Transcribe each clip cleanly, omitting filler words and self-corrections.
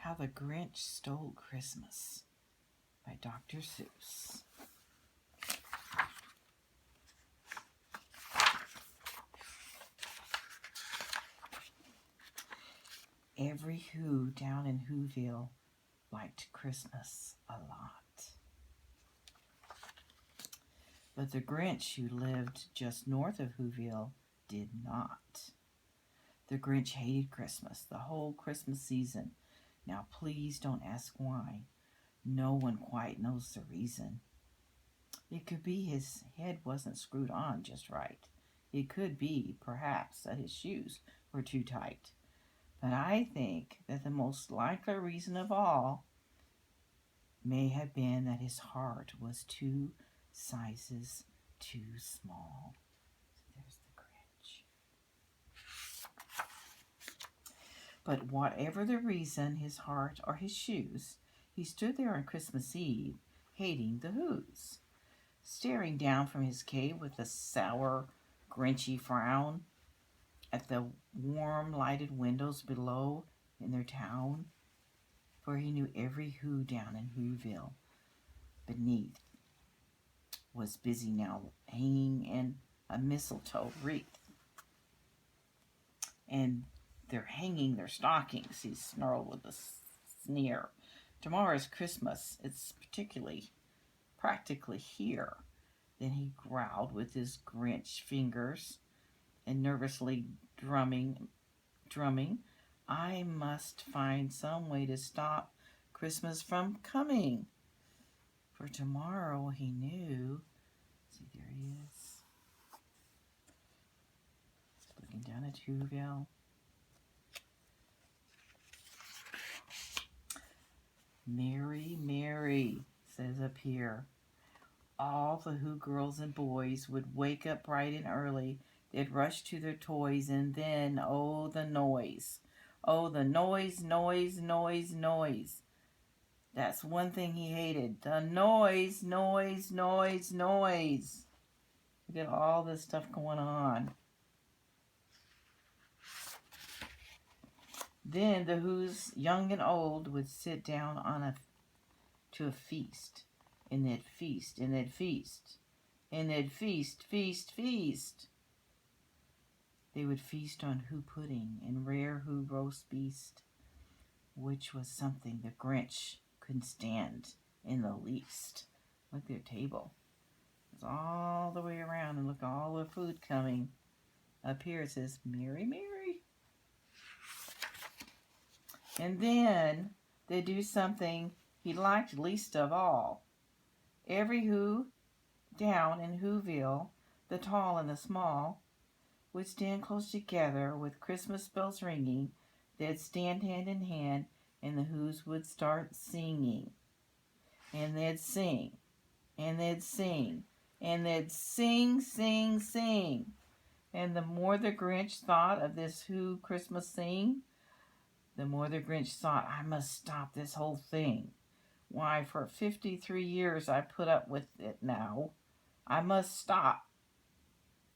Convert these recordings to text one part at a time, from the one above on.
How the Grinch Stole Christmas by Dr. Seuss. Every Who down in Whoville liked Christmas a lot. But the Grinch, who lived just north of Whoville, did not. The Grinch hated Christmas, the whole Christmas season. Now please don't ask why. No one quite knows the reason. It could be his head wasn't screwed on just right. It could be, perhaps, that his shoes were too tight. But I think that the most likely reason of all may have been that his heart was 2 sizes too small. There's the Grinch. But whatever the reason, his heart or his shoes, he stood there on Christmas Eve, hating the Whos, staring down from his cave with a sour, Grinchy frown at the warm lighted windows below in their town, for he knew every Who down in Whoville beneath was busy now hanging in a mistletoe wreath. And they're hanging their stockings, he snarled with a sneer. Tomorrow's Christmas. It's practically here. Then he growled with his Grinch fingers and nervously drumming, I must find some way to stop Christmas from coming. For tomorrow, he knew. See, there he is. He's looking down at Whoville. Mary, Mary, says up here. All the Who girls and boys would wake up bright and early. They'd rush to their toys, and then, oh, the noise. Oh, the noise, noise, noise, noise. That's one thing he hated. The noise, noise, noise, noise. Look at all this stuff going on. Then the Who's, young and old, would sit down to a feast. And they'd feast, and they'd feast. And they'd feast, feast, feast. They would feast on Who pudding and rare Who roast beast, which was something the Grinch couldn't stand in the least. Look at their table. It's all the way around, and look at all the food coming. Up here it says, Mary, Mary. And then they do something he liked least of all. Every Who down in Whoville, the tall and the small, would stand close together with Christmas bells ringing. They'd stand hand in hand, and the Whos would start singing. And they'd sing, and they'd sing, and they'd sing, sing, sing. And the more the Grinch thought of this Who Christmas sing, the more the Grinch thought, I must stop this whole thing. Why, for 53 years I put up with it now. I must stop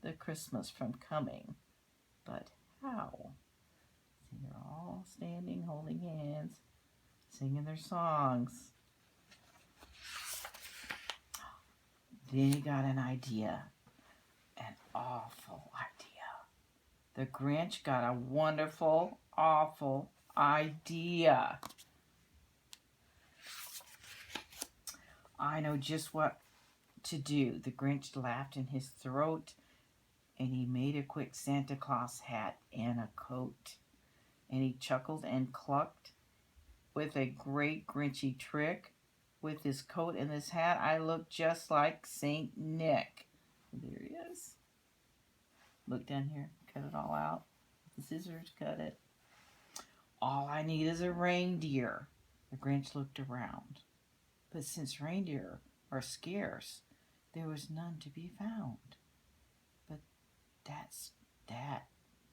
the Christmas from coming. But how? See, they're all standing, holding hands, singing their songs. Then he got an idea. An awful idea. The Grinch got a wonderful, awful idea. I know just what to do. The Grinch laughed in his throat, and he made a quick Santa Claus hat and a coat. And he chuckled and clucked with a great Grinchy trick. With his coat and his hat, I look just like Saint Nick. There he is. Look down here. Cut it all out. The scissors cut it. All I need is a reindeer. The Grinch looked around. But since reindeer are scarce, there was none to be found. But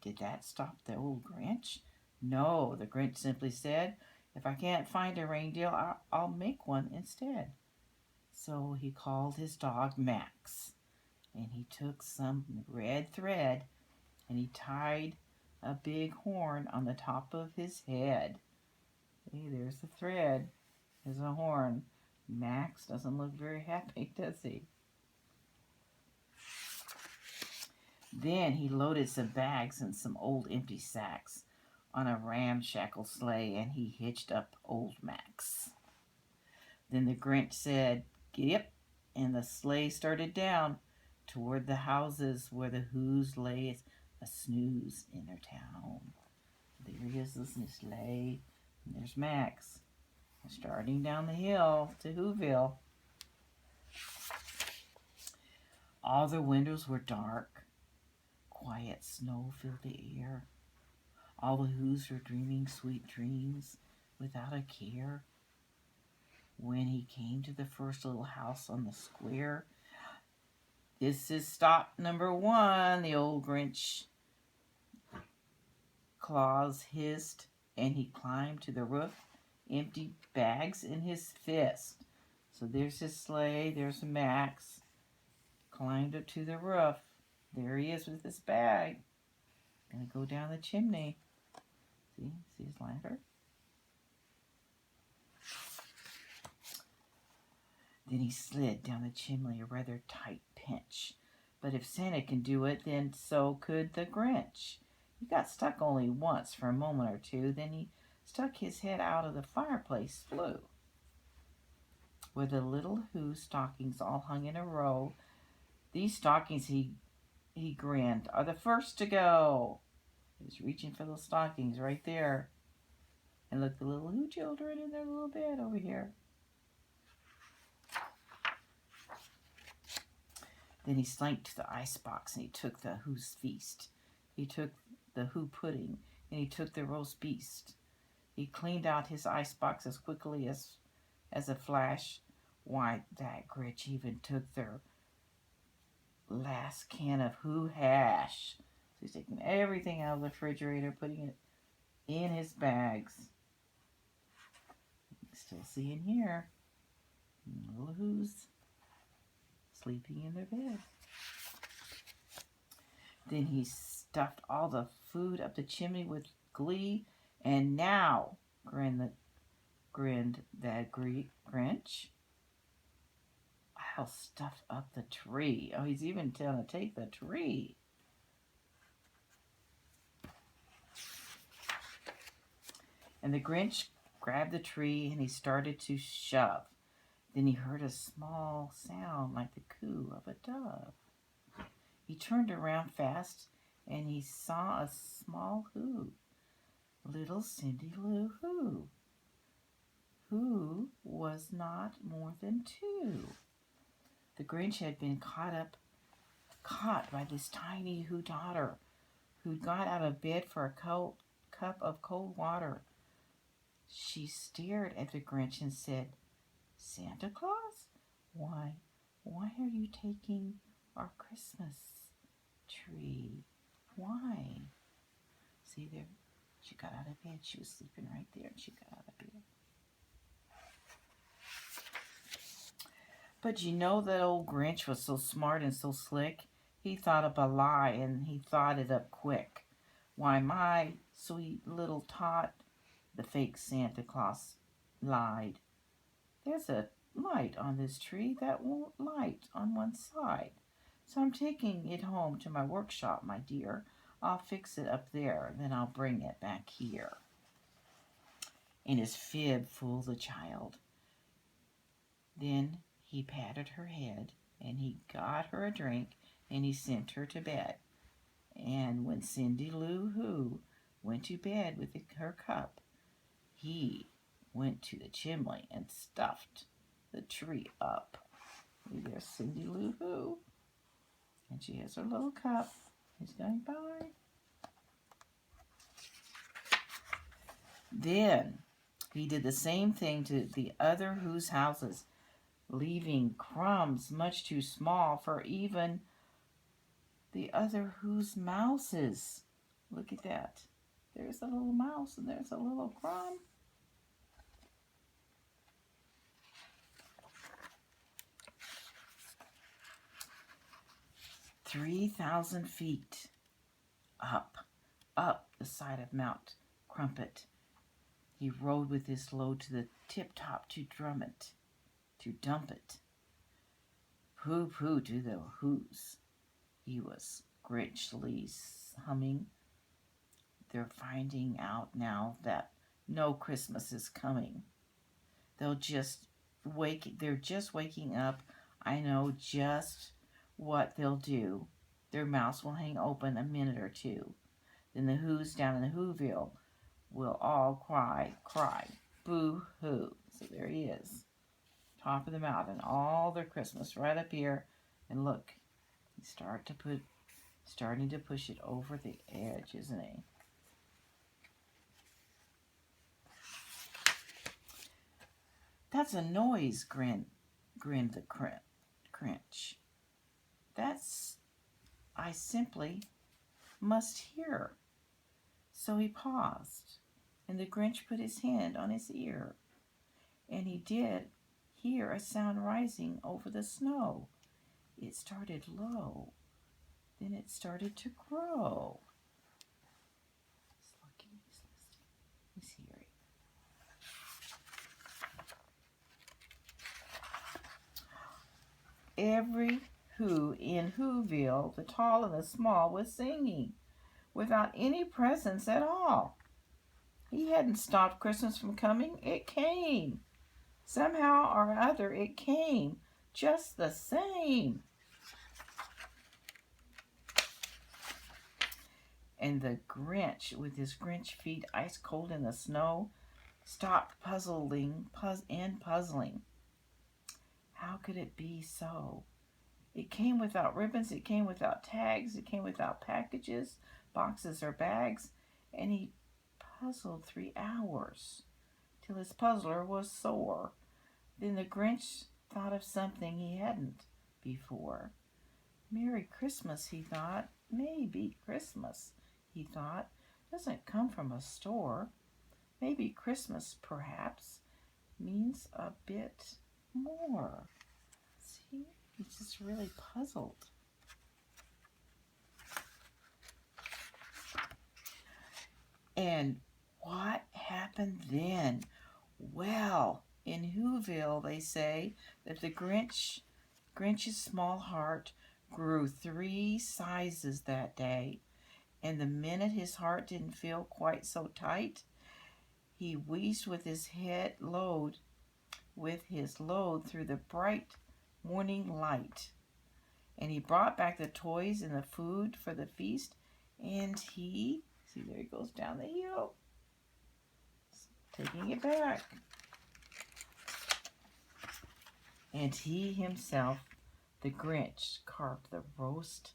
did that stop the old Grinch? No, the Grinch simply said, if I can't find a reindeer, I'll make one instead. So he called his dog Max, and he took some red thread, and he tied a big horn on the top of his head. See, there's the thread. There's a horn. Max doesn't look very happy, does he? Then he loaded some bags and some old empty sacks on a ramshackle sleigh, and he hitched up old Max. Then the Grinch said, "Giddy up," and the sleigh started down toward the houses where the Who's lay a snooze in their town. There he is, this sleigh, and there's Max. Starting down the hill to Whoville. All the windows were dark. Quiet snow filled the air. All the Who's were dreaming sweet dreams without a care. When he came to the first little house on the square, "This is stop number 1, the old Grinch Claus hissed, and he climbed to the roof, empty bags in his fist." So there's his sleigh, there's Max, climbed up to the roof. There he is with his bag. Gonna go down the chimney. See his lantern? Then he slid down the chimney, a rather tight pinch. But if Santa can do it, then so could the Grinch. He got stuck only once for a moment or two, then he stuck his head out of the fireplace flue, where the little Who stockings all hung in a row. These stockings, he grinned, are the first to go. He was reaching for those stockings right there. And look, the little Who children in their little bed over here. Then he slank to the icebox, and he took the Who's feast. He took the Who pudding, and he took the roast beast. He cleaned out his icebox as quickly as a flash. Why, that Grinch even took their last can of Who hash. So he's taking everything out of the refrigerator, putting it in his bags. You can still see in here, little Who's sleeping in their bed. Then he stuffed all the food up the chimney with glee, and now, grinned that Grinch, I'll stuff up the tree. Oh, he's even going to take the tree. And the Grinch grabbed the tree, and he started to shove. Then he heard a small sound like the coo of a dove. He turned around fast, and he saw a small Who, little Cindy Lou Who, who was not more than 2. The Grinch had been caught by this tiny Who daughter, who'd got out of bed for a cup of cold water. She stared at the Grinch and said, "Santa Claus, why are you taking our Christmas tree? Why?" See there, she got out of bed. She was sleeping right there, and she got out of bed. But you know that old Grinch was so smart and so slick, he thought up a lie, and he thought it up quick. "Why, my sweet little tot," the fake Santa Claus lied, "there's a light on this tree that won't light on one side. So I'm taking it home to my workshop, my dear. I'll fix it up there, then I'll bring it back here." And his fib fooled the child. Then he patted her head, and he got her a drink, and he sent her to bed. And when Cindy Lou Who went to bed with her cup, he went to the chimney and stuffed the tree up. There's Cindy Lou Who, and she has her little cup. He's going by. Then he did the same thing to the other Who's houses, leaving crumbs much too small for even the other Who's mouses. Look at that. There's a little mouse, and there's a little crumb. "3,000 feet up the side of Mount Crumpet, He rode with his load to the tip-top to dump it. Pooh-pooh to the who's. He was grinchly humming. They're finding out now that no Christmas is coming. They're just waking up. I know just what they'll do. Their mouths will hang open a minute or two. Then the Who's down in the Whoville will all cry, boo-hoo. So there he is, top of the mountain, all their Christmas right up here. And look, he's starting to push it over the edge, isn't he? That's a noise, grinned the Grinch. That's, I simply must hear. So he paused, and the Grinch put his hand on his ear, and he did hear a sound rising over the snow. It started low, then it started to grow. He's looking, he's listening, he's hearing. Every Who in Whoville, the tall and the small, was singing without any presents at all. He hadn't stopped Christmas from coming. It came. Somehow or other, it came just the same. And the Grinch, with his Grinch feet ice cold in the snow, stopped puzzling. How could it be so? It came without ribbons, it came without tags, it came without packages, boxes, or bags, and he puzzled 3 hours till his puzzler was sore. Then the Grinch thought of something he hadn't before. Merry Christmas, he thought. Maybe Christmas, he thought, doesn't come from a store. Maybe Christmas, perhaps, means a bit more. See, he's just really puzzled. And what happened then? Well, in Whoville, they say that the Grinch's small heart grew 3 sizes that day. And the minute his heart didn't feel quite so tight, he wheezed with his load through the bright morning light. And he brought back the toys and the food for the feast. And see, there he goes down the hill, taking it back. And he himself, the Grinch, carved the roast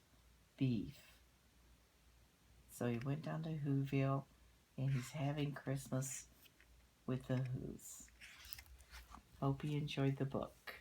beef. So he went down to Whoville, and he's having Christmas with the Who's. Hope you enjoyed the book.